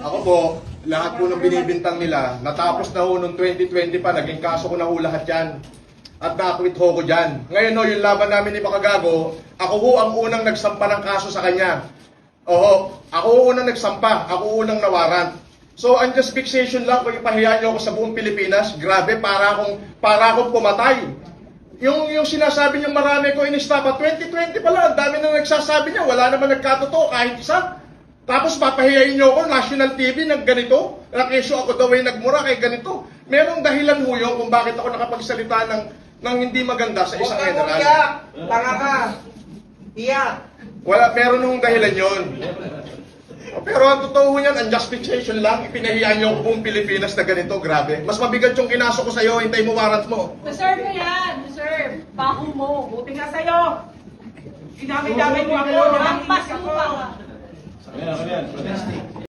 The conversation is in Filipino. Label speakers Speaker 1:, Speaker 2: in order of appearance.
Speaker 1: Ako po, lahat po ng binibintang nila, natapos na ho noong 2020 pa, naging kaso ko na ho lahat yan. At na-acquit ho ko dyan. Ngayon ho, yung laban namin ni Makagago, ako ho ang unang nagsampa ng kaso sa kanya. Oho, ako ho unang nagsampa, ako unang nawarant. So, ang just fixation lang, kung ipahiyaan niyo ako sa buong Pilipinas, grabe, para akong pumatay. Yung sinasabi niyo marami ko inistapa, 2020 pala, ang dami na nagsasabi niya, wala naman nagkatotoo, kahit isa. Tapos papahiyain niyo ako, national TV, ng ganito, na kesyo ako daw ay nagmura kay ganito. Merong dahilan ho yun kung bakit ako nakapagsalita ng hindi maganda sa isang general.
Speaker 2: Iyak! Tanga ka! Iyak!
Speaker 1: Wala, meron nung dahilan yun. Pero ang totoo niyan, ang justification lang, ipinahiyaan niyo buong Pilipinas na ganito, grabe. Mas mabigat yung kinaso ko sa'yo, hintay mo warrant mo.
Speaker 3: Deserve mo yan, deserve. Baho mo.
Speaker 2: Buti nga sa'yo! Dinamay-damay mo ako!
Speaker 3: Lampas mo pa.
Speaker 4: Ayan, protesting.